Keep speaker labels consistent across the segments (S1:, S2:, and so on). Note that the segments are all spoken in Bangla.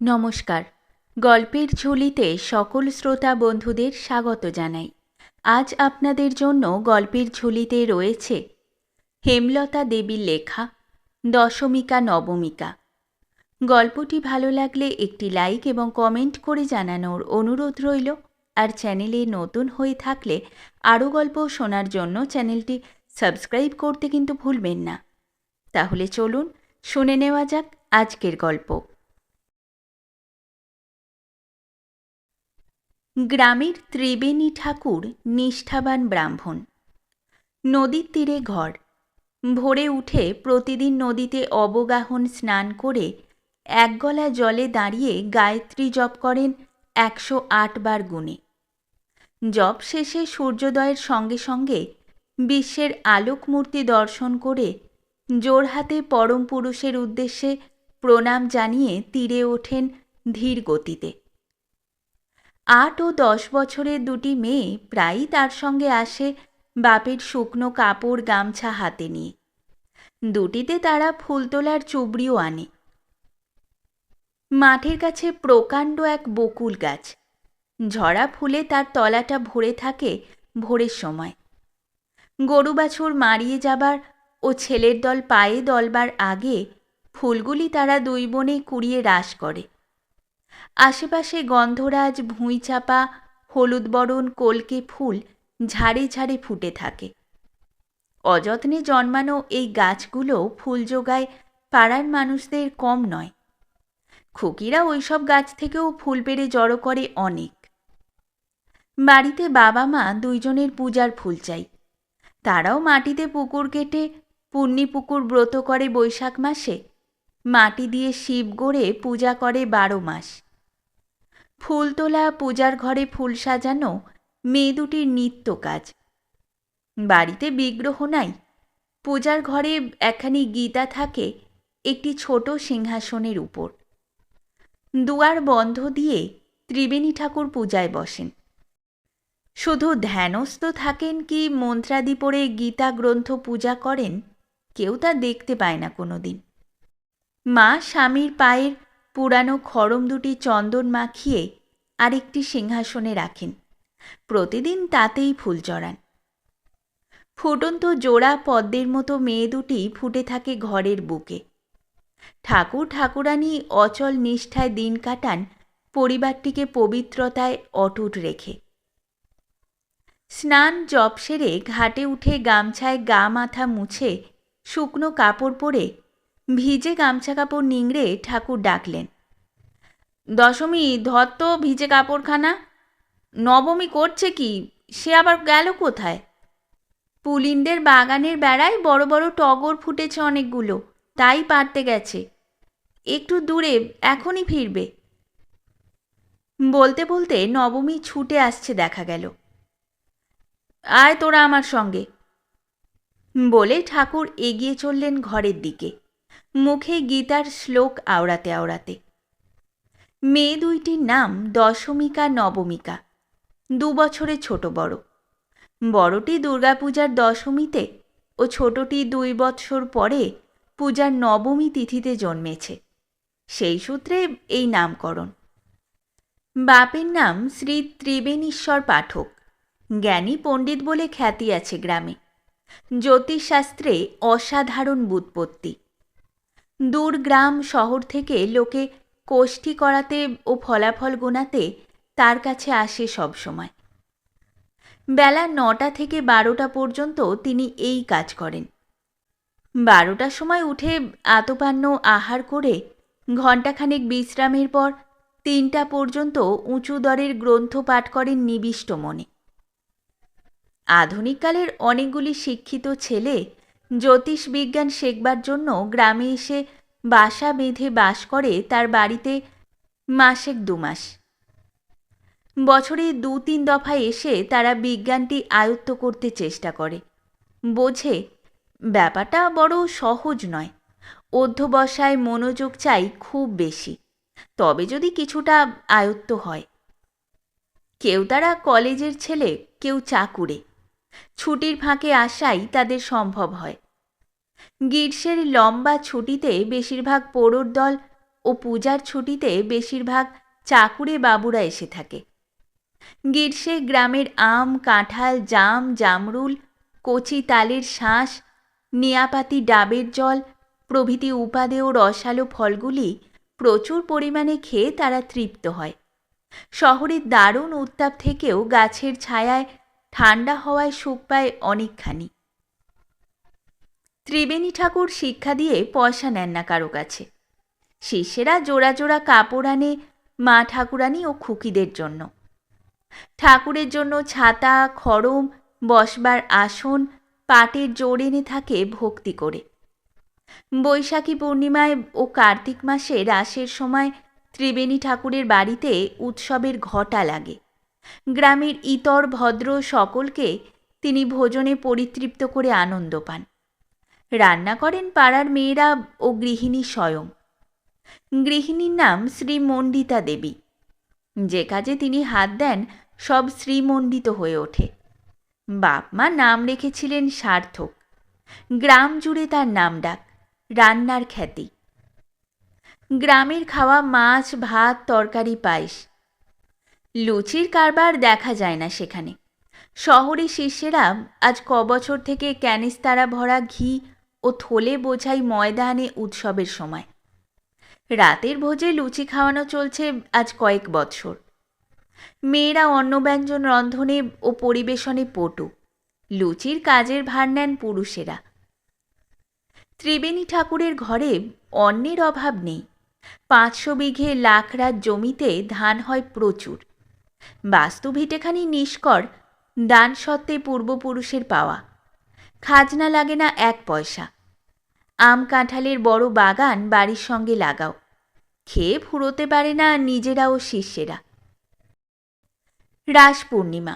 S1: নমস্কার। গল্পের ঝুলিতে সকল শ্রোতা বন্ধুদের স্বাগত জানাই। আজ আপনাদের জন্য গল্পের ঝুলিতে রয়েছে হেমলতা দেবীর লেখা দশমিকা নবমিকা। গল্পটি ভালো লাগলে একটি লাইক এবং কমেন্ট করে জানানোর অনুরোধ রইল। আর চ্যানেলে নতুন হয়ে থাকলে আরও গল্প শোনার জন্য চ্যানেলটি সাবস্ক্রাইব করতে কিন্তু ভুলবেন না। তাহলে চলুন শুনে নেওয়া যাক আজকের গল্প। গ্রামের ত্রিবেণী ঠাকুর নিষ্ঠাবান ব্রাহ্মণ। নদীর তীরে ঘর। ভোরে উঠে প্রতিদিন নদীতে অবগাহন স্নান করে এক গলা জলে দাঁড়িয়ে গায়ত্রী জপ করেন 108 বার গুণে। জপ শেষে সূর্যোদয়ের সঙ্গে সঙ্গে বিশ্বের আলোকমূর্তি দর্শন করে জোড়হাতে পরম পুরুষের উদ্দেশ্যে প্রণাম জানিয়ে তীরে ওঠেন ধীর গতিতে। 8 ও 10 বছরের দুটি মেয়ে প্রায়ই তার সঙ্গে আসে বাপের শুকনো কাপড় গামছা হাতে নিয়ে। দুটিতে তারা ফুল তোলার চুবড়িও আনে। মাঠের কাছে প্রকাণ্ড এক বকুল গাছ। ঝরা ফুলে তার তলাটা ভরে থাকে ভোরের সময়। গরু বাছুর মারিয়ে যাবার ও ছেলের দল পায়ে দলবার আগে ফুলগুলি তারা দুই বোনে কুড়িয়ে রাশ করে। আশেপাশে গন্ধরাজ, ভুঁইচাপা, হলুদ বরণ, কলকে ফুল ঝাড়ে ঝাড়ে ফুটে থাকে। অযত্নে জন্মানো এই গাছগুলো ফুল জোগায় পাড়ার মানুষদের কম নয়। খুকিরা ওইসব গাছ থেকেও ফুল পেড়ে জড়ো করে অনেক। বাড়িতে বাবা মা দুইজনের পূজার ফুল চাই। তারাও মাটিতে পুকুর কেটে পুণ্যি পুকুর ব্রত করে বৈশাখ মাসে। মাটি দিয়ে শিব গড়ে পূজা করে 12 মাস। ফুল তোলা, পূজার ঘরে ফুল সাজানো মেয়ে দুটির নিত্য কাজ। বাড়িতে বিগ্রহ নাই। পূজার ঘরে একখানি গীতা থাকে একটি ছোট সিংহাসনের উপর। দুয়ার বন্ধ দিয়ে ত্রিবেণী ঠাকুর পূজায় বসেন। শুধু ধ্যানস্থ থাকেন কি মন্ত্রাদি পড়ে গীতা গ্রন্থ পূজা করেন কেউ তা দেখতে পায় না কোনোদিন। মা স্বামীর পায়ের পুরানো খড়ম দুটি চন্দন মাখিয়ে আরেকটি সিংহাসনে রাখেন। প্রতিদিন তাতেই ফুল চড়ান। ফুটন্ত জোড়া পদ্মের মতো মেয়ে দুটি ফুটে থাকে ঘরের বুকে। ঠাকুর ঠাকুরানী অচল নিষ্ঠায় দিন কাটান পরিবারটিকে পবিত্রতায় অটুট রেখে। স্নান জপ সেরে ঘাটে উঠে গামছায় গা মাথা মুছে শুকনো কাপড় পরে ভিজে গামছা কাপড় নিংড়ে ঠাকুর ডাকলেন, দশমী ধর তো ভিজে কাপড়খানা। নবমী করছে কি, সে আবার গেল কোথায়? পুলিনদের বাগানের বেড়ায় বড় বড় টগর ফুটেছে অনেকগুলো, তাই পারতে গেছে। একটু দূরে, এখনই ফিরবে। বলতে বলতে নবমী ছুটে আসছে দেখা গেল। আয় তোরা আমার সঙ্গে বলে ঠাকুর এগিয়ে চললেন ঘরের দিকে, মুখে গীতার শ্লোক আওড়াতে আওড়াতে। মেয়ে দুইটির নাম দশমিকা নবমিকা। 2 বছরে ছোট বড়। বড়টি দুর্গাপূজার দশমীতে ও ছোটটি 2 বৎসর পরে পূজার নবমী তিথিতে জন্মেছে। সেই সূত্রে এই নামকরণ। বাপের নাম শ্রী ত্রিবেণীশ্বর পাঠক। জ্ঞানী পণ্ডিত বলে খ্যাতি আছে গ্রামে। জ্যোতিষশাস্ত্রে অসাধারণ ব্যুৎপত্তি। দূর গ্রাম শহর থেকে লোকে কোষ্ঠী করাতে ও ফলাফল গোনাতে তার কাছে আসে সব সময়। বেলা 9টা থেকে 12টা পর্যন্ত তিনি এই কাজ করেন। 12টার সময় উঠে আতপান্য আহার করে ঘণ্টাখানেক বিশ্রামের পর 3টা পর্যন্ত উঁচু দরের গ্রন্থ পাঠ করেন নিবিষ্ট মনে। আধুনিককালের অনেকগুলি শিক্ষিত ছেলে জ্যোতিষ বিজ্ঞান শেখবার জন্য গ্রামে এসে বাসা বেঁধে বাস করে তার বাড়িতে মাসেক 2 মাস। বছরে 2-3 দফায় এসে তারা বিজ্ঞানটি আয়ত্ত করতে চেষ্টা করে। বোঝে ব্যাপারটা বড় সহজ নয়। অধ্যবসায় মনোযোগ চাই খুব বেশি, তবে যদি কিছুটা আয়ত্ত হয়। কেউ তারা কলেজের ছেলে, কেউ চাকুরে। ছুটির ফাঁকে আসাই তাদের সম্ভব হয়। গ্রীষ্মের লম্বা ছুটিতে বেশিরভাগ পোড়োর দল ও পূজার ছুটিতে বেশিরভাগ চাকুরে বাবুরা এসে থাকে। গ্রীষ্মে গ্রামের আম, কাঁঠাল, জাম, জামরুল, কচি তালের শাঁস, নেয়াপাতি ডাবের জল প্রভৃতি উপাদেয় রসালো ফলগুলি প্রচুর পরিমাণে খেয়ে তারা তৃপ্ত হয়। শহরের দারুণ উত্তাপ থেকেও গাছের ছায়ায় ঠান্ডা হওয়ায় সুখ পায় অনেকখানি। ত্রিবেণী ঠাকুর শিক্ষা দিয়ে পয়সা নেন না কারো কাছে। শিষ্যেরা জোড়া জোড়া কাপড় আনে মা ঠাকুরানী ও খুকিদের জন্য। ঠাকুরের জন্য ছাতা, খড়ম, বসবার আসন, পাটের জোড় এনে থাকে ভক্তি করে। বৈশাখী পূর্ণিমায় ও কার্তিক মাসে রাসের সময় ত্রিবেণী ঠাকুরের বাড়িতে উৎসবের ঘটা লাগে। গ্রামের ইতর ভদ্র সকলকে তিনি ভোজনে পরিতৃপ্ত করে আনন্দ পান। রান্না করেন পাড়ার মেয়েরা ও গৃহিণী স্বয়ং। গৃহিণীর নাম শ্রীমণ্ডিতা দেবী। যে কাজে তিনি হাত দেন সব শ্রীমণ্ডিত হয়ে ওঠে। বাপ মা নাম রেখেছিলেন সার্থক। গ্রাম জুড়ে তার নাম ডাক, রান্নার খ্যাতি। গ্রামের খাওয়া মাছ, ভাত, তরকারি, পায়েস। লুচির কারবার দেখা যায় না সেখানে। শহরে শিষ্যেরা আজ কবছর থেকে ক্যানিস্তারা ভরা ঘি ও থলে বোঝাই ময়দা আনে উৎসবের সময়। রাতের ভোজে লুচি খাওয়ানো চলছে আজ কয়েক বৎসর। মেয়েরা অন্নব্যঞ্জন রন্ধনে ও পরিবেশনে পটু। লুচির কাজের ভার নেন পুরুষেরা। ত্রিবেণী ঠাকুরের ঘরে অন্নের অভাব নেই। 500 বিঘে লাখরাত জমিতে ধান হয় প্রচুর। বাস্তু ভিটেখানি নিষ্কর, দান সত্ত্বে পূর্বপুরুষের পাওয়া। খাজনা লাগে না 1 পয়সা। আম কাঁঠালের বড় বাগান বাড়ির সঙ্গে লাগাও। খেয়ে ফুরোতে পারে না নিজেরা ও শিষ্যেরা। রাস পূর্ণিমা।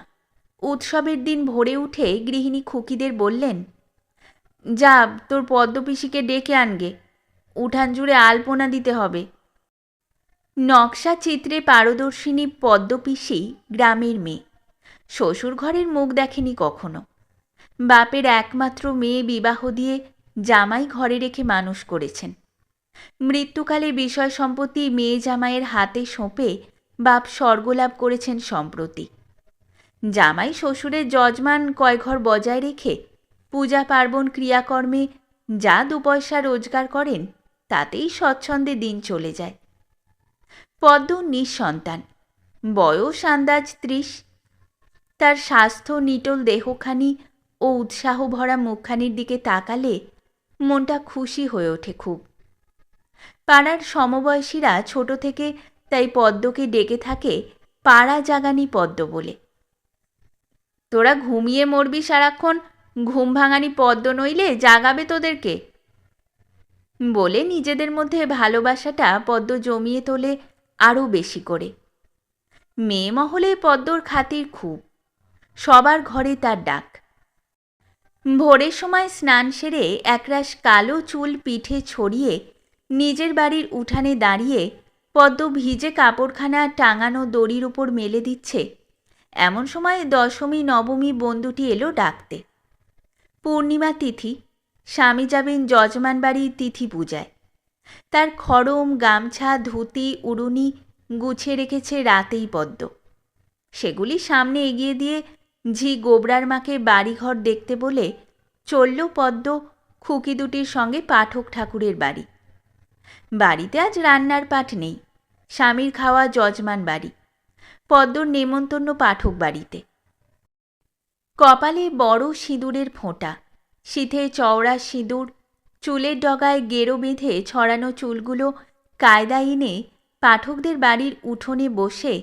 S1: উৎসবের দিন ভোরে উঠে গৃহিণী খুকিদের বললেন, যা তোর পদ্মপিসিকে ডেকে আনগে, উঠান জুড়ে আলপনা দিতে হবে। নকশা চিত্রে পারদর্শিনী পদ্মপিসি গ্রামের মেয়ে। শ্বশুর ঘরের মুখ দেখেনি কখনো। বাপের একমাত্র মেয়ে বিবাহ দিয়ে জামাই ঘরে রেখে মানুষ করেছেন। মৃত্যুকালে বিষয় সম্পত্তি মেয়ে জামাইয়ের হাতে সঁপে বাপ স্বর্গলাভ করেছেন সম্প্রতি। জামাই শ্বশুরের যজমান কয়ঘর বজায় রেখে পূজা পার্বণ ক্রিয়াকর্মে যা 2 পয়সা রোজগার করেন তাতেই স্বচ্ছন্দে দিন চলে যায়। পদ্ম নিঃসন্তান, বয়স আন্দাজ 30। তার স্বাস্থ্য নিটোল দেহখানি ও উৎসাহ ভরা মুখখানির দিকে তাকালে মনটা খুশি হয়ে ওঠে খুব। পাড়ার সমবয়সীরা ছোট থেকে তাই পদ্মকে ডেকে থাকে পাড়া জাগানি পদ্ম বলে। তোরা ঘুমিয়ে মরবি সারাক্ষণ, ঘুম ভাঙানি পদ্ম নইলে জাগাবে তোদেরকে বলে নিজেদের মধ্যে ভালোবাসাটা পদ্ম জমিয়ে তোলে আরও বেশি করে। মেয়ে মহলে পদ্মর খাতির খুব। সবার ঘরে তার ডাক। ভোরের সময় স্নান সেরে একরাশ কালো চুল পিঠে ছড়িয়ে নিজের বাড়ির উঠানে দাঁড়িয়ে পদ্ম ভিজে কাপড়খানা টাঙানো দড়ির উপর মেলে দিচ্ছে, এমন সময় দশমী নবমী বন্ধুটি এলো ডাকতে। পূর্ণিমা তিথি, স্বামী যাবেন যজমান বাড়ির তিথি পূজায়। তার খড়ম, গামছা, ধুতি, উড়ুনি গুছিয়ে রেখেছে রাতেই পদ্ম। সেগুলি সামনে এগিয়ে দিয়ে ঝি গোবরার মাকে বাড়িঘর দেখতে বলে চলল পদ্ম খুকি দুটির সঙ্গে পাঠক ঠাকুরের বাড়ি। বাড়িতে আজ রান্নার পাট নেই। স্বামীর খাওয়া যজমান বাড়ি। পদ্মর নেমন্তন্ন পাঠক বাড়িতে। কপালে বড় সিঁদুরের ফোঁটা, শীতে চওড়া সিঁদুর, চুলের ডগায় গেরো বেঁধে ছড়ানো চুলগুলো কায়দা এনে পাঠকদের বাড়ির উঠোনে বসে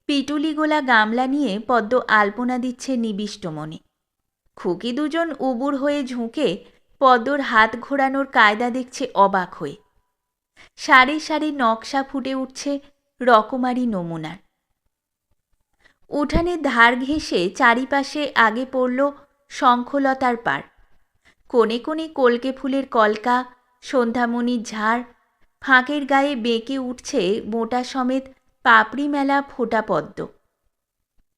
S1: পিটুলি গোলা গামলা নিয়ে পদ্ম আলপনা দিচ্ছে নিবিষ্ট মনে। খুকি দুজন উবুর হয়ে ঝুঁকে পদ্মর হাত ঘোরানোর কায়দা দেখছে অবাক হয়ে। সারি সারি নকশা ফুটে উঠছে রকমারি নমুনার। উঠানের ধার ঘেঁষে চারিপাশে আগে পড়ল শঙ্খলতার পাড়। কোণে কোণে কলকে ফুলের কলকা, সন্ধ্যামণির ঝাড়, ফাঁকের গায়ে বেঁকে উঠছে মোটা সমেত পাপড়ি মেলা ফোটা পদ্ম।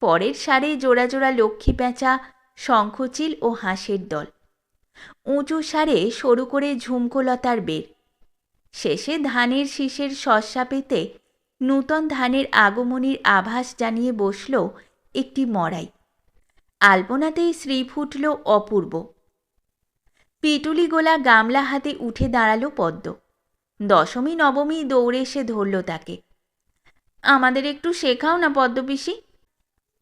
S1: পরের সারে জোড়া জোড়া লক্ষ্মী পেঁচা, শঙ্খচিল ও হাঁসের দল। উঁচু সারে সরু করে ঝুমকোলতার বের। শেষে ধানের শীষের শস্যা পেতে নূতন ধানের আগমনীর আভাস জানিয়ে বসল একটি মড়াই। আলপনাতেই শ্রী ফুটল অপূর্ব। পিটুলি গোলা গামলা হাতে উঠে দাঁড়ালো পদ্ম। দশমী নবমী দৌড়ে এসে ধরল তাকে। আমাদের একটু শেখাও না পদ্মপিসি,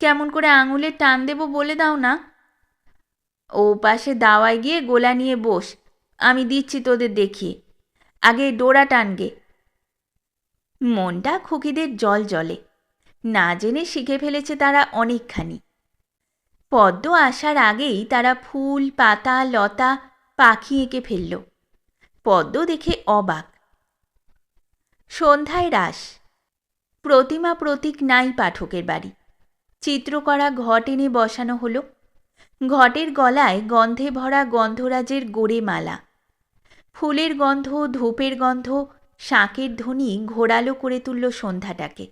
S1: কেমন করে আঙুলে টান দেব বলে দাও না। ও পাশে দাওয়ায় গিয়ে গোলা নিয়ে বস, আমি দিচ্ছি তোদের দেখিয়ে। আগে ডোরা টানগে। মনটা খুকিদের জল জলে। না জেনে শিখে ফেলেছে তারা অনেকখানি। পদ্ম আসার আগেই তারা ফুল পাতা লতা পাখি এঁকে ফেলল। পদ্ম দেখে অবাক। সন্ধ্যায় রাস। প্রতিমা প্রতীক নাই পাঠকের বাড়ি। চিত্র করা ঘট এনে বসানো হলো। ঘটের গলায় গন্ধে ভরা গন্ধরাজের গোড়ে মালা। ফুলের গন্ধ, ধূপের গন্ধ, শাঁকের ধ্বনি ঘোরালো করে তুলল সন্ধ্যাটাকে,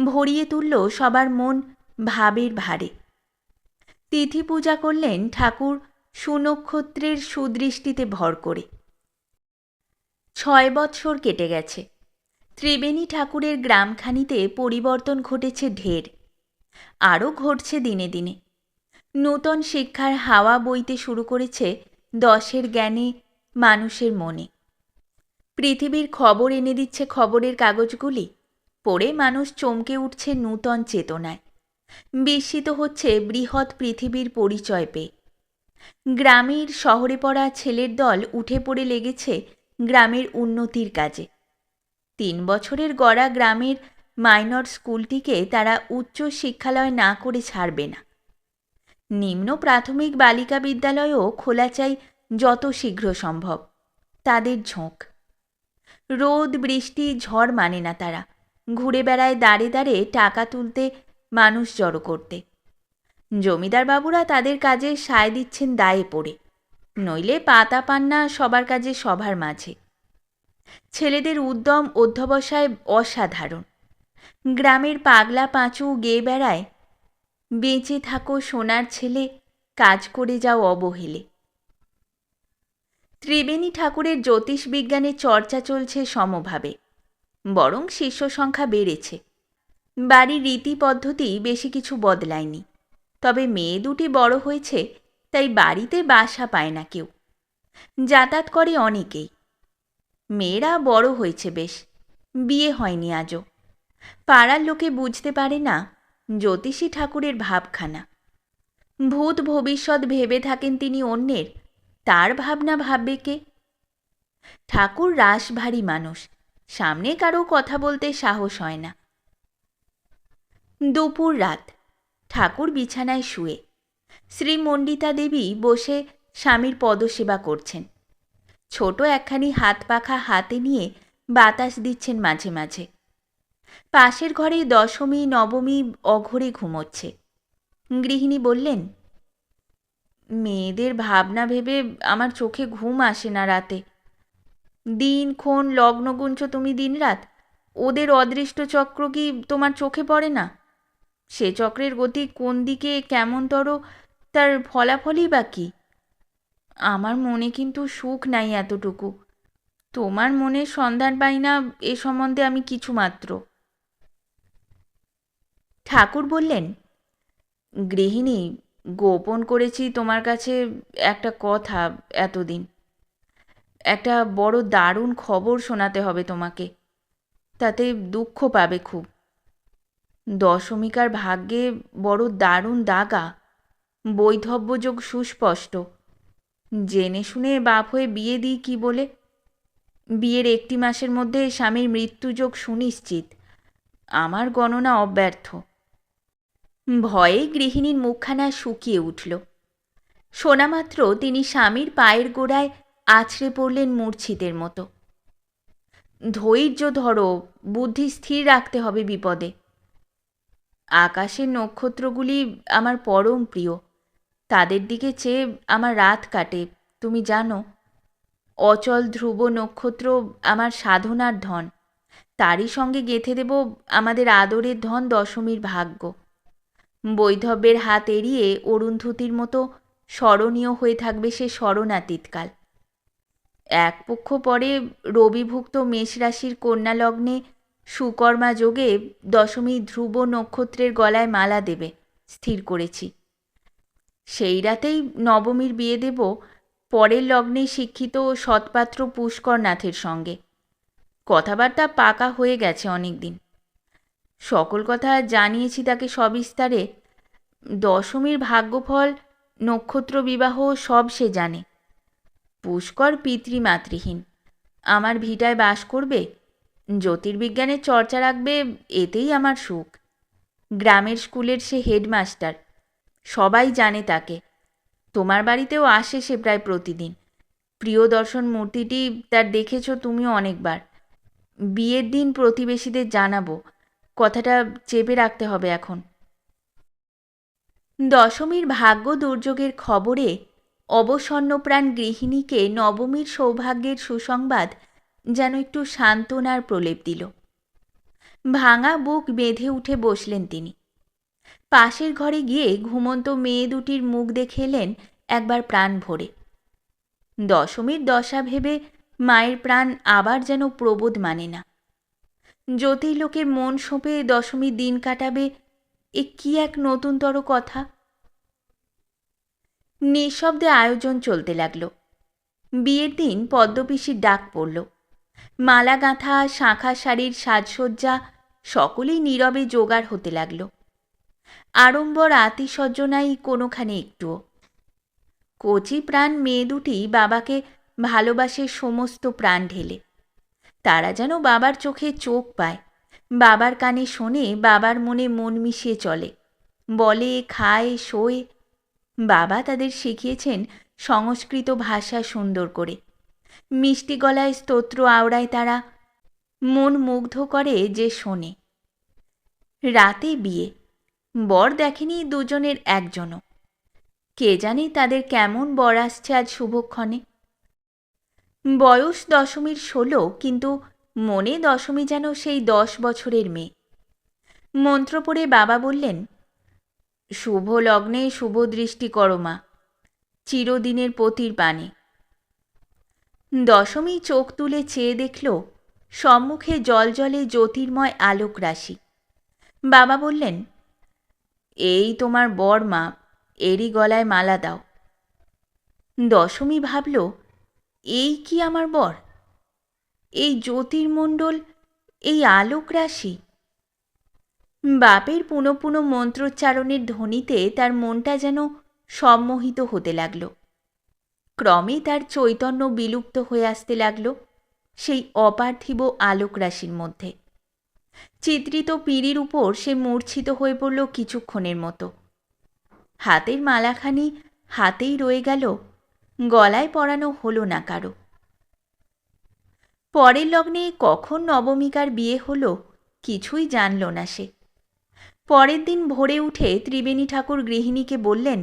S1: ভরিয়ে তুলল সবার মন ভাবের ভারে। তিথি পূজা করলেন ঠাকুর সুনক্ষত্রের সুদৃষ্টিতে ভর করে। 6 বৎসর কেটে গেছে। ত্রিবেণী ঠাকুরের গ্রামখানিতে পরিবর্তন ঘটেছে ঢের, আরও ঘটছে দিনে দিনে। নূতন শিক্ষার হাওয়া বইতে শুরু করেছে 10-এর জ্ঞানে মানুষের মনে। পৃথিবীর খবর এনে দিচ্ছে খবরের কাগজগুলি, পড়ে মানুষ চমকে উঠছে নূতন চেতনায়, বিস্মিত হচ্ছে বৃহৎ পৃথিবীর পরিচয় পেয়ে। গ্রামের শহরে পড়া ছেলের দল উঠে পড়ে লেগেছে গ্রামের উন্নতির কাজে। 3 বছরের গড়া গ্রামের মাইনর স্কুলটিকে তারা উচ্চ শিক্ষালয় না করে ছাড়বে না। নিম্ন প্রাথমিক বালিকা বিদ্যালয়ও খোলা চাই যত শীঘ্র সম্ভব। তাদের ঝোঁক। রোদ বৃষ্টি ঝড় মানে না তারা, ঘুরে বেড়ায় দাঁড়ে দাঁড়ে টাকা তুলতে, মানুষ জড়ো করতে। জমিদার বাবুরা তাদের কাজে সায় দিচ্ছেন দায়ে পড়ে, নইলে পাতা পান না সবার কাজে সবার মাঝে। ছেলেদের উদ্যম অধ্যবসায় অসাধারণ। গ্রামের পাগলা পাঁচু গেয়ে বেড়ায়, বেঁচে থাকো সোনার ছেলে, কাজ করে যাও অবহেলে। ত্রিবেণী ঠাকুরের জ্যোতিষ বিজ্ঞানের চর্চা চলছে সমভাবে, বরং শিষ্য সংখ্যা বেড়েছে। বাড়ির রীতি পদ্ধতি বেশি কিছু বদলায়নি, তবে মেয়ে দুটি বড় হয়েছে, তাই বাড়িতে বাসা পায় না কেউ। যাতায়াত করে অনেকেই। মেয়েরা বড় হয়েছে বেশ, বিয়ে হয়নি আজও। পাড়ার লোকে বুঝতে পারে না জ্যোতিষী ঠাকুরের ভাবখানা। ভূত ভবিষ্যৎ ভেবে থাকেন তিনি অন্যের, তার ভাবনা ভাববে কে? ঠাকুর রাশভারী মানুষ, সামনে কারো কথা বলতে সাহস হয় না। দুপুর রাত। ঠাকুর বিছানায় শুয়ে। শ্রীমণ্ডিতা দেবী বসে স্বামীর পদসেবা করছেন। ছোট একখানি হাত পাখা হাতে নিয়ে বাতাস দিচ্ছেন মাঝে মাঝে। পাশের ঘরে দশমী নবমী অঘরে ঘুমোচ্ছে। গৃহিণী বললেন, মেয়েদের ভাবনা ভেবে আমার চোখে ঘুম আসে না রাতে। দিনক্ষণ লগ্নগুঞ্চ তুমি দিনরাত, ওদের অদৃষ্ট চক্র কি তোমার চোখে পড়ে না? সে চক্রের গতি কোন দিকে কেমনতর, তার ফলাফলই বা কী? আমার মনে কিন্তু সুখ নাই এতটুকু। তোমার মনের সন্ধান পাই না এ সম্বন্ধে আমি কিছু মাত্র। ঠাকুর বললেন, গৃহিণী, গোপন করেছি তোমার কাছে একটা কথা এতদিন। একটা বড় দারুণ খবর শোনাতে হবে তোমাকে, তাতে দুঃখ পাবে খুব। দশমিকার ভাগ্যে বড় দারুণ দাগা, বৈধব্যযোগ সুস্পষ্ট। জেনে শুনে বাপ হয়ে বিয়ে দিই কি বলে? বিয়ের 1টি মাসের মধ্যে স্বামীর মৃত্যুযোগ সুনিশ্চিত। আমার গণনা অব্যর্থ। ভয়ে গৃহিণীর মুখখানা শুকিয়ে উঠল। শোনামাত্র তিনি স্বামীর পায়ের গোড়ায় আছড়ে পড়লেন মূর্ছিতের মতো। ধৈর্য ধরো, বুদ্ধি স্থির রাখতে হবে বিপদে। আকাশের নক্ষত্রগুলি আমার পরম প্রিয়, তাদের দিকে চেয়ে আমার রাত কাটে, তুমি জানো। অচল ধ্রুব নক্ষত্র আমার সাধনার ধন, তারই সঙ্গে গেঁথে দেব আমাদের আদরের ধন দশমীর ভাগ্য। বৈধব্যের হাত এড়িয়ে অরুন্ধতির মতো স্মরণীয় হয়ে থাকবে সে স্মরণাতীতকাল। এক পক্ষ পরে রবিভুক্ত মেষ রাশির কন্যা লগ্নে সুকর্মা যোগে দশমী ধ্রুব নক্ষত্রের গলায় মালা দেবে স্থির করেছি। সেই রাতেই নবমীর বিয়ে দেব পরের লগ্নে শিক্ষিত সৎপাত্র পুষ্করনাথের সঙ্গে। কথাবার্তা পাকা হয়ে গেছে অনেক দিন। সকল কথা জানিয়েছি তাকে সবিস্তারে। দশমীর ভাগ্যফল, নক্ষত্র বিবাহ সব সে জানে। পুষ্কর পিতৃমাতৃহীন, আমার ভিটায় বাস করবে, জ্যোতির্বিজ্ঞানের চর্চা রাখবে, এতেই আমার সুখ। গ্রামের স্কুলের সে হেডমাস্টার, সবাই জানে তাকে। তোমার বাড়িতেও আসে সে প্রায় প্রতিদিন। প্রিয় দর্শন মূর্তিটি তার দেখেছ তুমিও অনেকবার। বিয়ের দিন প্রতিবেশীদের জানাবো, কথাটা চেপে রাখতে হবে এখন। দশমীর ভাগ্য দুর্যোগের খবরে অবসন্নপ্রাণ গৃহিণীকে নবমীর সৌভাগ্যের সুসংবাদ যেন একটু সান্ত্বনার প্রলেপ দিল। ভাঙা বুক বেঁধে উঠে বসলেন তিনি। পাশের ঘরে গিয়ে ঘুমন্ত মেয়ে দুটির মুখ দেখে এলেন একবার প্রাণ ভরে। দশমীর দশা ভেবে মায়ের প্রাণ আবার যেন প্রবোধ মানে না। জ্যোতির্লোকে মন সঁপে দশমীর দিন কাটাবে, এ কি এক নতুনতর কথা। নিঃশব্দে আয়োজন চলতে লাগল। বিয়ের দিন পদ্মপিসির ডাক পড়ল। মালা গাঁথা, শাঁখা শাড়ির সাজসজ্জা সকলেই নীরবে জোগাড় হতে লাগল। আড়ম্বর আতিশয্যনাই কোনোখানে একটুও। কচি প্রাণ মেয়ে দুটি বাবাকে ভালোবাসে সমস্ত প্রাণ ঢেলে। তারা যেন বাবার চোখে চোখ পায়, বাবার কানে শোনে, বাবার মনে মন মিশিয়ে চলে, বলে, খায়, শোয়। বাবা তাদের শিখিয়েছেন সংস্কৃত ভাষা সুন্দর করে। মিষ্টি গলায় স্তোত্র আওড়ায় তারা, মন মুগ্ধ করে যে শোনে। রাতে বিয়ে। বর দেখেনি দুজনের একজনও। কে জানে তাদের কেমন বর আসছে আজ শুভক্ষণে। বয়স দশমীর 16, কিন্তু মনে দশমী যেন সেই 10 বছরের মেয়ে। মন্ত্র পড়ে বাবা বললেন, শুভ লগ্নে শুভ দৃষ্টি করো মা, চিরদিনের পতির পানে। দশমী চোখ তুলে চেয়ে দেখল সম্মুখে জলজলে জ্যোতির্ময় আলোক রাশি। বাবা বললেন, এই তোমার বর মা, এরই গলায় মালা দাও। দশমী ভাবল, এই কি আমার বর? এই জ্যোতির্মণ্ডল, এই আলোক রাশি। বাপের পুনঃ পুনঃ মন্ত্রোচ্চারণের ধ্বনিতে তার মনটা যেন সম্মোহিত হতে লাগল। ক্রমে তার চৈতন্য বিলুপ্ত হয়ে আসতে লাগল সেই অপার্থিব আলোক রাশির মধ্যে। চিত্রিত পিঁড়ির উপর সে মূর্ছিত হয়ে পড়ল কিছুক্ষণের মতো। হাতের মালাখানি হাতেই রয়ে গেল, গলায় পরানো হলো না কারো। পরের লগ্নে কখন নবমিকার বিয়ে হলো কিছুই জানল না সে। পরের দিন ভোরে উঠে ত্রিবেণী ঠাকুর গৃহিণীকে বললেন,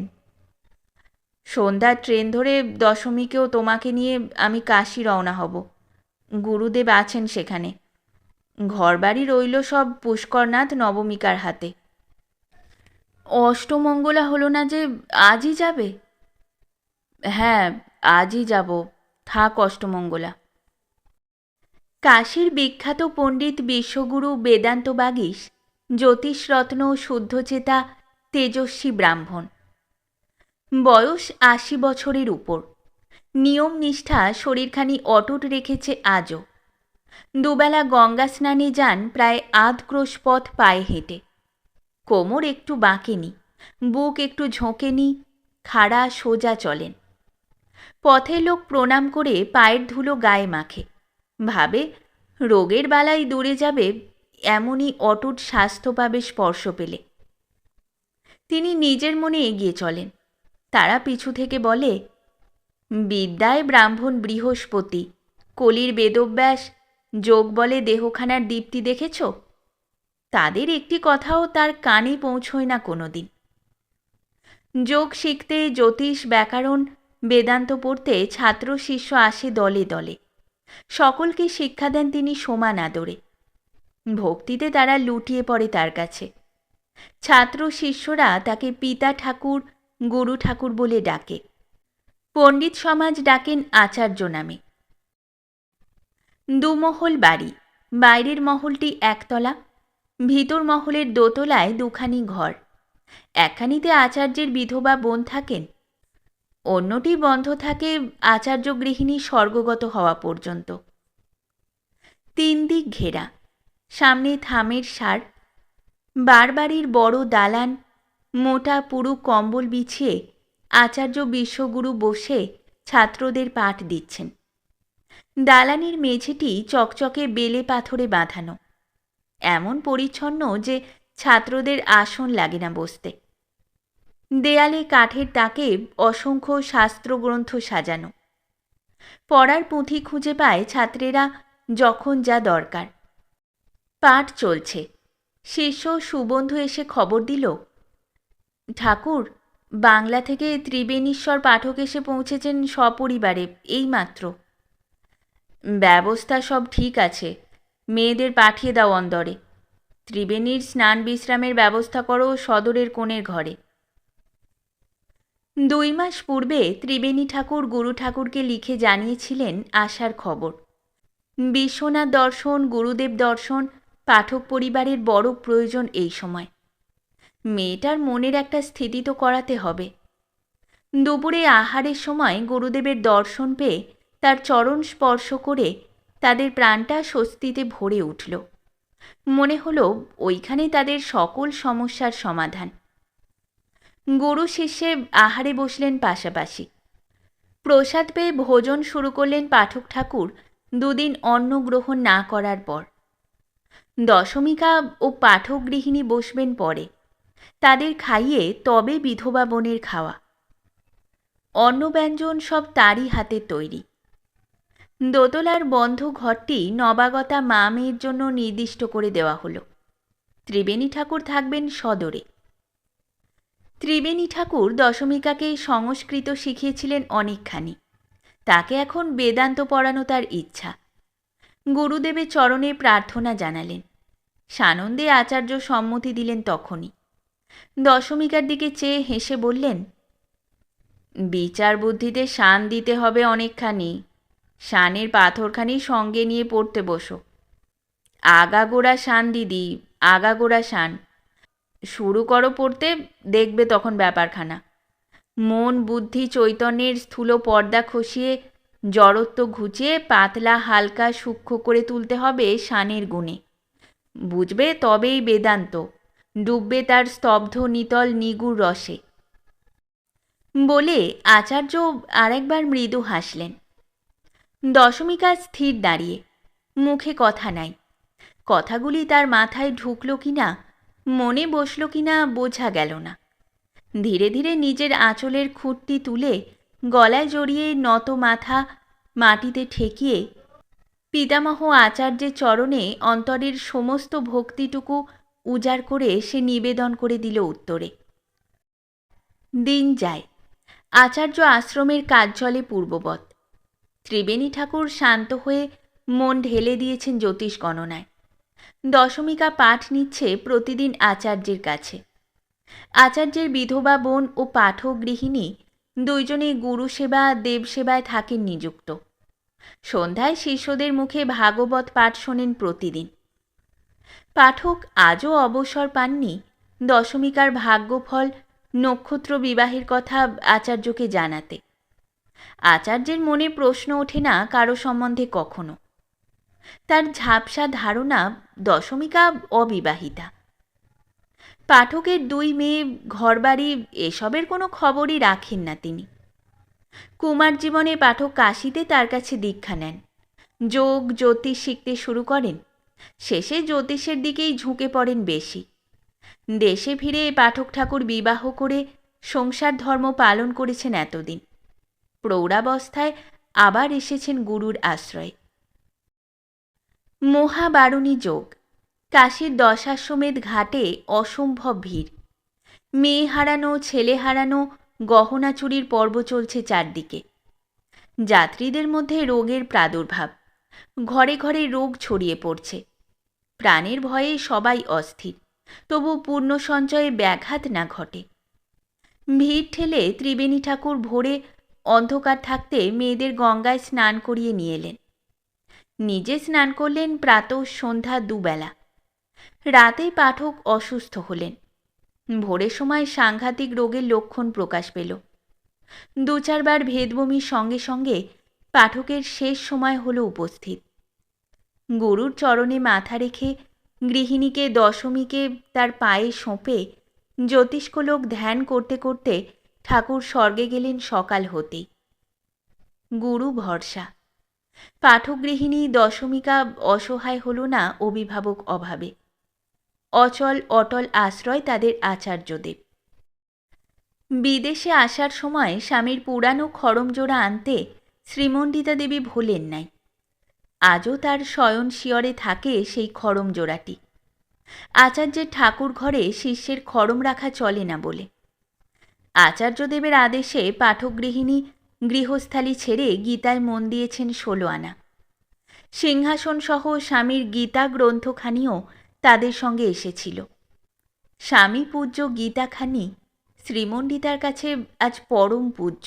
S1: সন্ধ্যার ট্রেন ধরে দশমীকেও তোমাকে নিয়ে আমি কাশী রওনা হব। গুরুদেব আছেন সেখানে। ঘরবাড়ি রইল সব পুষ্করনাথ নবমিকার হাতে। অষ্টমঙ্গলা হলো না যে আজই যাবে? হ্যাঁ, আজই যাব, থাক অষ্টমঙ্গলা। কাশীর বিখ্যাত পণ্ডিত বিশ্বগুরু বেদান্ত বাগীশ জ্যোতিষরত্ন, শুদ্ধচেতা, তেজস্বী ব্রাহ্মণ। বয়স 80 বছরের উপর। নিয়ম নিষ্ঠা শরীরখানি অটুট রেখেছে আজও। দুবেলা গঙ্গা স্নানে যান প্রায় 8 ক্রোশ পথ পায়ে হেঁটে। কোমর একটু বাঁকেনি, বুক একটু ঝোঁকেনি, খাড়া সোজা চলেন। পথের লোক প্রণাম করে পায়ের ধুলো গায়ে মাখে, ভাবে রোগের বালাই দূরে যাবে, এমনই অটুট স্বাস্থ্য পাবে স্পর্শ পেলে। তিনি নিজের মনে এগিয়ে চলেন। তারা পিছু থেকে বলে, বিদ্যায় ব্রাহ্মণ বৃহস্পতি, কলির বেদব্যাস, যোগ বলে দেহখানার দীপ্তি দেখেছ? তাদের একটি কথাও তার কানে পৌঁছয় না কোনোদিন। যোগ শিখতে, জ্যোতিষ, ব্যাকরণ, বেদান্ত পড়তে ছাত্র শিষ্য আসে দলে দলে। সকলকে শিক্ষা দেন তিনি সমান আদরে। ভক্তিতে তারা লুটিয়ে পড়ে তার কাছে। ছাত্র শিষ্যরা তাকে পিতা ঠাকুর, গুরু ঠাকুর বলে ডাকে। পণ্ডিত সমাজ ডাকেন আচার্য নামে। দুমহল বাড়ি। বাইরের মহলটি একতলা, ভিতর মহলের দোতলায় দুখানি ঘর। একখানিতে আচার্যের বিধবা বোন থাকেন, অন্যটি বন্ধ থাকে আচার্য গৃহিণী স্বর্গগত হওয়া পর্যন্ত। 3 দিক ঘেরা, সামনে থামের সার, বারবাড়ির বড় দালান, মোটা পুরু কম্বল বিছিয়ে আচার্য বিশ্বগুরু বসে ছাত্রদের পাঠ দিচ্ছেন। দালানের মেঝেটি চকচকে বেলে পাথরে বাঁধানো, এমন পরিচ্ছন্ন যে ছাত্রদের আসন লাগে না বসতে। দেয়ালে কাঠের তাকে অসংখ্য শাস্ত্রগ্রন্থ সাজানো। পড়ার পুঁথি খুঁজে পায় ছাত্রেরা যখন যা দরকার। পাঠ চলছে। শিষ্য সুবন্ধু এসে খবর দিল, ঠাকুর, বাংলা থেকে ত্রিবেণীশ্বর পাঠক এসে পৌঁছেছেন সপরিবারে এইমাত্র। ব্যবস্থা সব ঠিক আছে, মেয়েদের পাঠিয়ে দাও অন্দরে। ত্রিবেণীর স্নান বিশ্রামের ব্যবস্থা করো সদরের কোণের ঘরে। 2 মাস পূর্বে ত্রিবেণী ঠাকুর গুরু ঠাকুরকে লিখে জানিয়েছিলেন আসার খবর। বিশ্বনাথ দর্শন, গুরুদেব দর্শন পাঠক পরিবারের বড় প্রয়োজন এই সময়। মেয়েটার মনের একটা স্থিতি তো করাতে হবে। দুপুরে আহারের সময় গুরুদেবের দর্শন পেয়ে তার চরণ স্পর্শ করে তাদের প্রাণটা স্বস্তিতে ভরে উঠল। মনে হলো ওইখানে তাদের সকল সমস্যার সমাধান। গুরু শিষ্যে আহারে বসলেন পাশাপাশি। প্রসাদ পেয়ে ভোজন শুরু করলেন পাঠক ঠাকুর 2 দিন অন্ন গ্রহণ না করার পর। দশমিকা ও পাঠক গৃহিণী বসবেন পরে, তাদের খাইয়ে তবে বিধবা বোনের খাওয়া। অন্নব্যঞ্জন সব তারই হাতে তৈরি। দোতলার বন্ধ ঘরটি নবাগতা মা মেয়ের জন্য নির্দিষ্ট করে দেওয়া হলো। ত্রিবেণী ঠাকুর থাকবেন সদরে। ত্রিবেণী ঠাকুর দশমিকাকে সংস্কৃত শিখিয়েছিলেন অনেকখানি, তাকে এখন বেদান্ত পড়ানো তার ইচ্ছা। গুরুদেবের চরণে প্রার্থনা জানালেন। সানন্দে আচার্য সম্মতি দিলেন তখনই। দশমিকার দিকে চেয়ে হেসে বললেন, বিচার বুদ্ধিতে শান দিতে হবে অনেকখানি। শানের পাথরখানি সঙ্গে নিয়ে পড়তে বসো। আগাগোড়া শান দিদি, আগাগোড়া শান। শুরু করো পড়তে, দেখবে তখন ব্যাপারখানা। মন বুদ্ধি চৈতন্যের স্থূল পর্দা খসিয়ে জড়ত্ব ঘুচিয়ে পাতলা হালকা সূক্ষ্ম করে তুলতে হবে শানের গুণে। বুঝবে তবেই বেদান্ত, ডুববে তার স্তব্ধ নিতল নিগুড় রসে। বলে আচার্য আরেকবার মৃদু হাসলেন। দশমিকা স্থির দাঁড়িয়ে, মুখে কথা নাই। কথাগুলি তার মাথায় ঢুকল কিনা, মনে বসল কিনা বোঝা গেল না। ধীরে ধীরে নিজের আঁচলের খুঁটটি তুলে গলায় জড়িয়ে নত মাথা মাটিতে ঠেকিয়ে পিতামহ আচার্যের চরণে অন্তরের সমস্ত ভক্তিটুকু উজাড় করে সে নিবেদন করে দিল উত্তরে। দিন যায়। আচার্য আশ্রমের কাজ চলে পূর্ববৎ। ত্রিবেণী ঠাকুর শান্ত হয়ে মন ঢেলে দিয়েছেন জ্যোতিষ গণনায়। দশমিকা পাঠ নিচ্ছে প্রতিদিন আচার্যের কাছে। আচার্যের বিধবা বোন ও পাঠক গৃহিণী দুইজনেই গুরু সেবা দেবসেবায় থাকেন নিযুক্ত। সন্ধ্যায় শিষ্যদের মুখে ভাগবত পাঠ শোনেন প্রতিদিন। পাঠক আজও অবসর পাননি দশমিকার ভাগ্যফল নক্ষত্র বিবাহের কথা আচার্যকে জানাতে। আচার্যের মনে প্রশ্ন ওঠে না কারো সম্বন্ধে কখনো। তার ঝাপসা ধারণা দশমিকা অবিবাহিতা। পাঠকের 2 মেয়ে, ঘরবাড়ি এসবের কোনো খবরই রাখেন না তিনি। কুমার জীবনে পাঠক কাশীতে তার কাছে দীক্ষা নেন, যোগ জ্যোতিষ শিখতে শুরু করেন। শেষে জ্যোতিষের দিকেই ঝুঁকে পড়েন বেশি। দেশে ফিরে পাঠক ঠাকুর বিবাহ করে সংসার ধর্ম পালন করেছেন এতদিন। প্রৌঢ়াবস্থায় আবার এসেছেন গুরুর আশ্রয়ে। মহাবারুণী যোগ। কাশীর দশাশ্বমেধ ঘাটে অসম্ভব ভিড়। মেয়ে হারানো, ছেলে হারানো, গহনা চুরির পর্ব চলছে চারদিকে। যাত্রীদের মধ্যে রোগের প্রাদুর্ভাব। ঘরে ঘরে রোগ ছড়িয়ে পড়ছে। প্রাণের ভয়ে সবাই অস্থির, তবু পূর্ণ সঞ্চয়ে ব্যাঘাত না ঘটে। ভিড় ঠেলে ত্রিবেণী ঠাকুর ভোরে অন্ধকার থাকতে মেয়েদের গঙ্গায় স্নান করিয়ে নিয়ে এলেন। নিজে স্নান করলেন প্রাতঃ সন্ধ্যা দুবেলা। রাতে পাঠক অসুস্থ হলেন। ভোরের সময় সাংঘাতিক রোগের লক্ষণ প্রকাশ পেল। ২-৪ বার ভেদবমির সঙ্গে সঙ্গে পাঠকের শেষ সময় হল উপস্থিত। গুরুর চরণে মাথা রেখে গৃহিণীকে দশমীকে তার পায়ে সঁপে জ্যোতিষ্কলোক ধ্যান করতে করতে ঠাকুর স্বর্গে গেলেন সকাল হতেই। গুরু ভরসা। পাঠক গৃহিণী দশমিকা অসহায় হল না অভিভাবক অভাবে। অচল অটল আশ্রয় তাদের আচার্যদেব। বিদেশে আসার সময় স্বামীর পুরানো খড়মজোড়া আনতে শ্রীমণ্ডিতা দেবী ভোলেন নাই। আজও তার শয়ন শিয়রে থাকে সেই খড়মজোড়াটি। আচার্যের ঠাকুর ঘরে শিষ্যের খড়ম রাখা চলে না বলে আচার্যদেবের আদেশে পাঠক গৃহিণী গৃহস্থালী ছেড়ে গীতায় মন দিয়েছেন ১৬ আনা। সিংহাসন সহ স্বামীর গীতা গ্রন্থখানিও তাদের সঙ্গে এসেছিল। স্বামী পূজ্য গীতাখানি শ্রীমণ্ডিতার কাছে আজ পরম পূজ্য।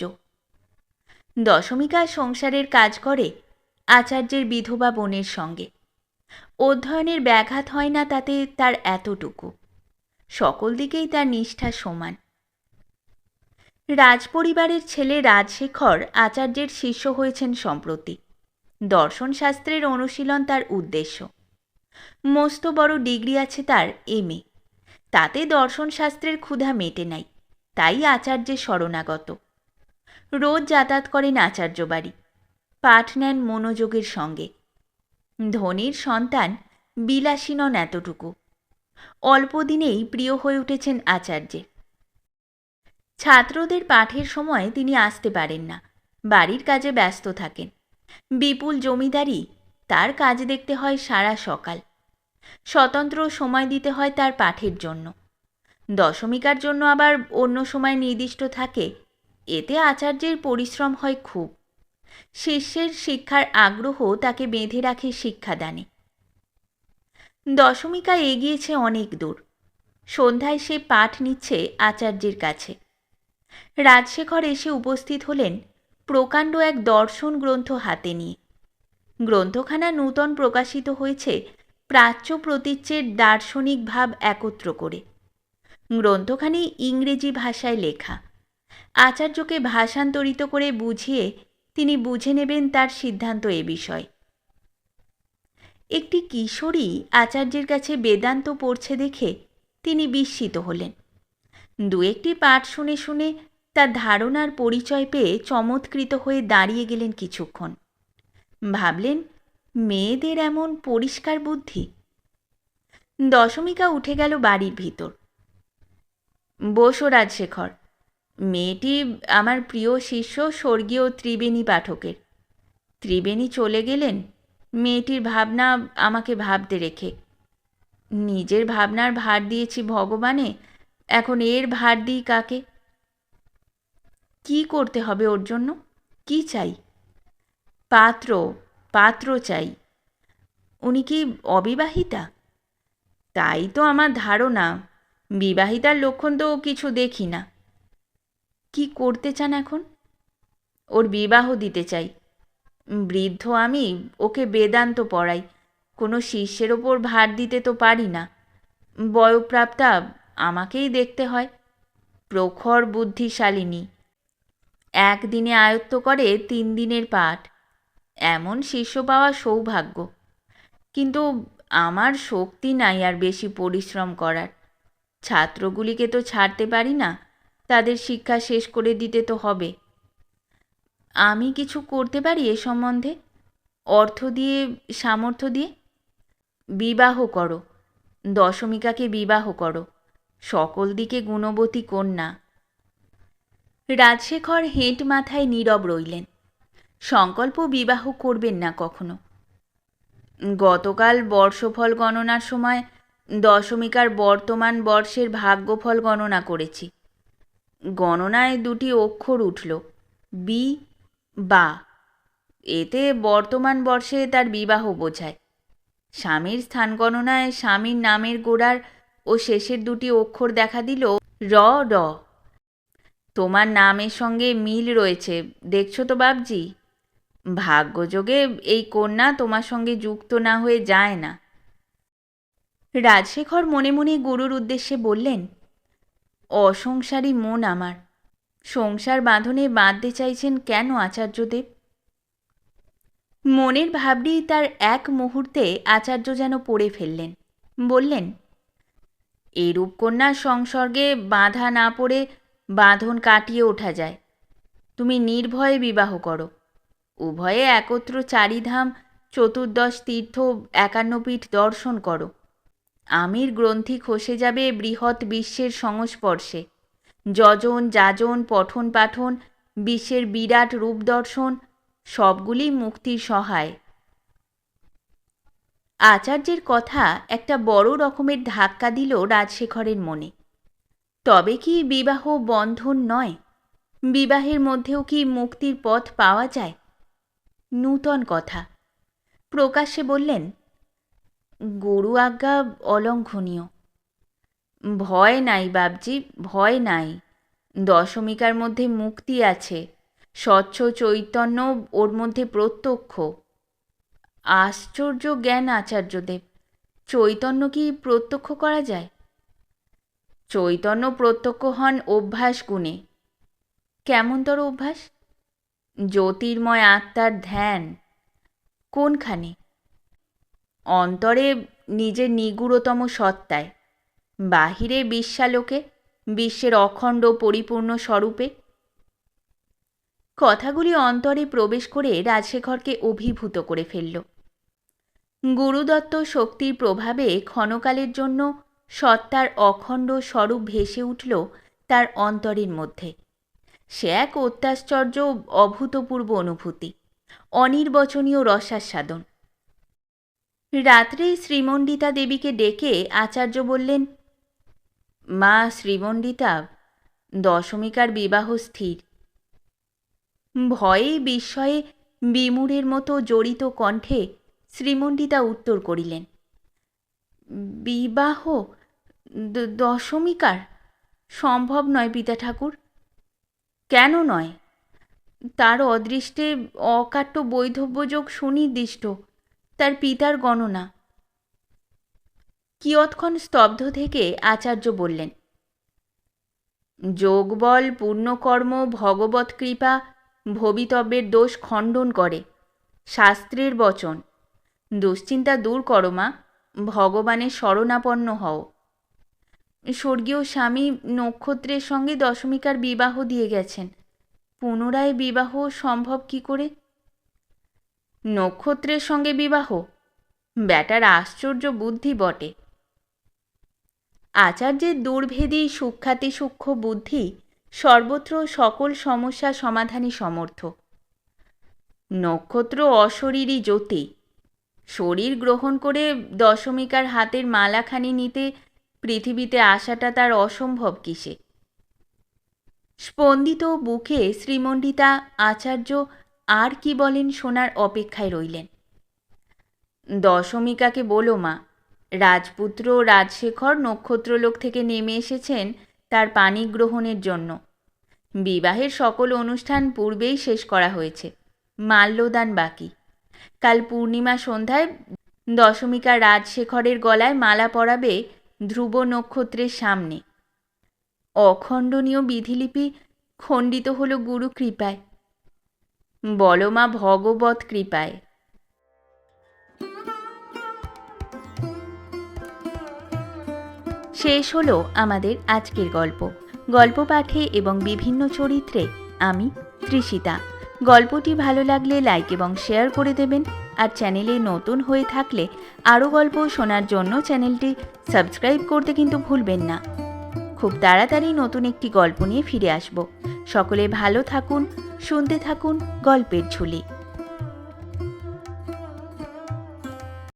S1: দশমিকা সংসারের কাজ করে আচার্যের বিধবা বোনের সঙ্গে। অধ্যয়নের ব্যাঘাত হয় না তাতে তার এতটুকু। সকল দিকেই তার নিষ্ঠা সমান। রাজপরিবারের ছেলে রাজশেখর আচার্যের শিষ্য হয়েছেন সম্প্রতি। দর্শনশাস্ত্রের অনুশীলন তার উদ্দেশ্য। মস্ত বড় ডিগ্রি আছে তার এম.এ। তাতে দর্শনশাস্ত্রের ক্ষুধা মেটে নাই, তাই আচার্যের শরণাগত। রোজ যাতায়াত করেন আচার্য বাড়ি। পাঠ নেন মনোযোগের সঙ্গে। ধনীর সন্তান, বিলাসী নন এতটুকু। অল্প দিনেই প্রিয় হয়ে উঠেছেন আচার্যের। ছাত্রদের পাঠের সময় তিনি আসতে পারেন না, বাড়ির কাজে ব্যস্ত থাকেন। বিপুল জমিদারি, তার কাজ দেখতে হয় সারা সকাল। স্বতন্ত্র সময় দিতে হয় তার পাঠের জন্য। দশমিকার জন্য আবার অন্য সময় নির্দিষ্ট থাকে। এতে আচার্যের পরিশ্রম হয় খুব। শিষ্যের শিক্ষার আগ্রহ তাকে বেঁধে রাখে শিক্ষাদানে। দশমিকা এগিয়েছে অনেক দূর। সন্ধ্যায় সে পাঠ নিচ্ছে আচার্যের কাছে। রাজশেখর এসে উপস্থিত হলেন প্রকাণ্ড এক দর্শন গ্রন্থ হাতে নিয়ে। গ্রন্থখানা নূতন প্রকাশিত হয়েছে প্রাচ্য প্রতীচ্যের দার্শনিক ভাব একত্র করে। গ্রন্থখানি ইংরেজি ভাষায় লেখা। আচার্যকে ভাষান্তরিত করে বুঝিয়ে তিনি বুঝে নেবেন তার সিদ্ধান্ত এ বিষয়। একটি কিশোরী আচার্যের কাছে বেদান্ত পড়ছে দেখে তিনি বিস্মিত হলেন। দু একটি পাঠ শুনে শুনে তার ধারণার পরিচয় পেয়ে চমৎকৃত হয়ে দাঁড়িয়ে গেলেন কিছুক্ষণ। ভাবলেন, মেয়েদের এমন পরিষ্কার বুদ্ধি। দশমিকা উঠে গেল বাড়ির ভিতর। বসো রাজশেখর। মেয়েটি আমার প্রিয় শিষ্য স্বর্গীয় ত্রিবেণী পাঠকের। ত্রিবেণী চলে গেলেন মেয়েটির ভাবনা আমাকে ভাবতে রেখে। নিজের ভাবনার ভার দিয়েছি ভগবানে, এখন এর ভার দিই কাকে? কি করতে হবে ওর জন্য? কি চাই? পাত্র, পাত্র চাই। উনি কি অবিবাহিতা? তাই তো আমার ধারণা। বিবাহিতার লক্ষণ তো কিছু দেখি না। কি করতে চান এখন? ওর বিবাহ দিতে চাই। বৃদ্ধ আমি, ওকে বেদান্ত পড়াই, কোনো শিষ্যের ওপর ভার দিতে তো পারি না। বয়ঃপ্রাপ্তা, আমাকেই দেখতে হয়। প্রখর বুদ্ধিশালিনী, একদিনে আয়ত্ত করে ৩ দিনের পাঠ। এমন শিষ্য পাওয়া সৌভাগ্য। কিন্তু আমার শক্তি নাই আর বেশি পরিশ্রম করার। ছাত্রগুলিকে তো ছাড়তে পারি না, তাদের শিক্ষা শেষ করে দিতে তো হবে। আমি কিছু করতে পারি এ সম্বন্ধে? অর্থ দিয়ে, সামর্থ্য দিয়ে? বিবাহ করো, দশমিকাকে বিবাহ করো। সকল দিকে গুণবতী কন্যা। রাজশেখর হেঁট মাথায় নীরব রইলেন। সংকল্প বিবাহ করবেন না কখনো। গতকাল বর্ষফল গণনার সময় দশমিকার বর্তমান বর্ষের ভাগ্যফল গণনা করেছি। গণনায় 2টি অক্ষর উঠল, বি বা। এতে বর্তমান বর্ষে তার বিবাহ বোঝায়। স্বামীর স্থান গণনায় স্বামীর নামের গোড়ার ও শেষের 2টি অক্ষর দেখা দিল র র। তোমার নামের সঙ্গে মিল রয়েছে, দেখছো তো বাবজি? ভাগ্যযোগে এই কন্যা তোমার সঙ্গে যুক্ত না হয়ে যায় না। রাজশেখর মনে মনে গুরুর উদ্দেশ্যে বললেন, অসংসারী মন আমার, সংসার বাঁধনে বাঁধতে চাইছেন কেন আচার্যদেব? মনের ভাবটি তার এক মুহূর্তে আচার্য যেন পড়ে ফেললেন। বললেন, এরূপ কন্যার সংসর্গে বাঁধা না পড়ে বাঁধন কাটিয়ে ওঠা যায়। তুমি নির্ভয়ে বিবাহ করো, উভয়ে একত্র চারিধাম, চতুর্দশ তীর্থ, 51 পীঠ দর্শন করো। আমির গ্রন্থি খসে যাবে বৃহৎ বিশ্বের সংস্পর্শে। যজন যাজন, পঠন পাঠন, বিশ্বের বিরাট রূপ দর্শন সবগুলি মুক্তির সহায়। আচার্যের কথা একটা বড় রকমের ধাক্কা দিল রাজশেখরের মনে। তবে কি বিবাহ বন্ধন নয়? বিবাহের মধ্যেও কি মুক্তির পথ পাওয়া যায়? নূতন কথা। প্রকাশ্যে বললেন, গুরু আজ্ঞা অলঙ্ঘনীয়। ভয় নাই বাবজি, ভয় নাই। দশমিকার মধ্যে মুক্তি আছে, স্বচ্ছ চৈতন্য ওর মধ্যে প্রত্যক্ষ। আশ্চর্য জ্ঞান আচার্যদেব, চৈতন্য কি প্রত্যক্ষ করা যায়? চৈতন্য প্রত্যক্ষ হন অভ্যাস গুণে। কেমনতর অভ্যাস? জ্যোতির্ময় আত্মার ধ্যান। কোনখানে? অন্তরে নিজের নিগূঢ়তম সত্তায়, বাহিরে বিশ্বালোকে, বিশ্বের অখণ্ড পরিপূর্ণ স্বরূপে। কথাগুলি অন্তরে প্রবেশ করে রাজশেখরকে অভিভূত করে ফেলল। গুরুদত্ত শক্তির প্রভাবে ক্ষণকালের জন্য সত্তার অখণ্ড স্বরূপ ভেসে উঠল তার অন্তরের মধ্যে। সে এক অত্যাশ্চর্য অভূতপূর্ব অনুভূতি, অনির্বচনীয় রসাস্বাদন। রাত্রেই শ্রীমণ্ডিতা দেবীকে ডেকে আচার্য বললেন, মা শ্রীমণ্ডিতা, দশমিকার বিবাহ স্থির। ভয়ে বিস্ময়ে বিমূঢ়ের মতো জড়িত কণ্ঠে শ্রীমণ্ডিতা উত্তর করিলেন, বিবাহ দশমিকার? সম্ভব নয় পিতা ঠাকুর। কেন নয়? তার অদৃষ্টে অকাট্য বৈধব্যযোগ সুনির্দিষ্ট, তার পিতার গণনা। কিয়ৎক্ষণ স্তব্ধ থেকে আচার্য বললেন, যোগবল, পূর্ণকর্ম, ভগবৎ কৃপা ভবিতব্যের দোষ খণ্ডন করে, শাস্ত্রের বচন। দুশ্চিন্তা দূর করো মা, ভগবানের শরণাপন্ন হও। স্বর্গীয় স্বামী নক্ষত্রের সঙ্গে দশমিকার বিবাহ দিয়ে গেছেন, পুনরায় বিবাহ সম্ভব কি করে? নক্ষত্রের সঙ্গে বিবাহ? ব্যাটার আশ্চর্য বুদ্ধি বটে। আচার্যের দুর্ভেদী সূক্ষ্মাতিসূক্ষ্ম বুদ্ধি সর্বত্র সকল সমস্যা সমাধানে সমর্থ। নক্ষত্র অশরীরী জ্যোতি, শরীর গ্রহণ করে দশমিকার হাতের মালাখানি নিতে পৃথিবীতে আসাটা তার অসম্ভব কিসে? স্পন্দিত বুকে শ্রীমণ্ডিতা আচার্য আর কি বলেন শোনার অপেক্ষায় রইলেন। দশমিকাকে বলো মা, রাজপুত্র রাজশেখর নক্ষত্রলোক থেকে নেমে এসেছেন তার পানি গ্রহণের জন্য। বিবাহের সকল অনুষ্ঠান পূর্বেই শেষ করা হয়েছে, মাল্যদান বাকি। কাল পূর্ণিমা সন্ধ্যায় দশমিকা রাজশেখরের গলায় মালা পরাবে ধ্রুব নক্ষত্রের সামনে। অখণ্ডনীয় বিধিলিপি খণ্ডিত হল গুরু কৃপায়। বলো মা, ভগবৎ কৃপায়। শেষ হলো আমাদের আজকের গল্প। গল্প পাঠে এবং বিভিন্ন চরিত্রে আমি তৃষিতা। গল্পটি ভালো লাগলে লাইক এবং শেয়ার করে দেবেন। আর চ্যানেলে নতুন হয়ে থাকলে আরও গল্প শোনার জন্য চ্যানেলটি সাবস্ক্রাইব করতে কিন্তু ভুলবেন না। খুব তাড়াতাড়ি নতুন একটি গল্প নিয়ে ফিরে আসব। সকলে ভালো থাকুন, শুনতে থাকুন গল্পের ঝুলি।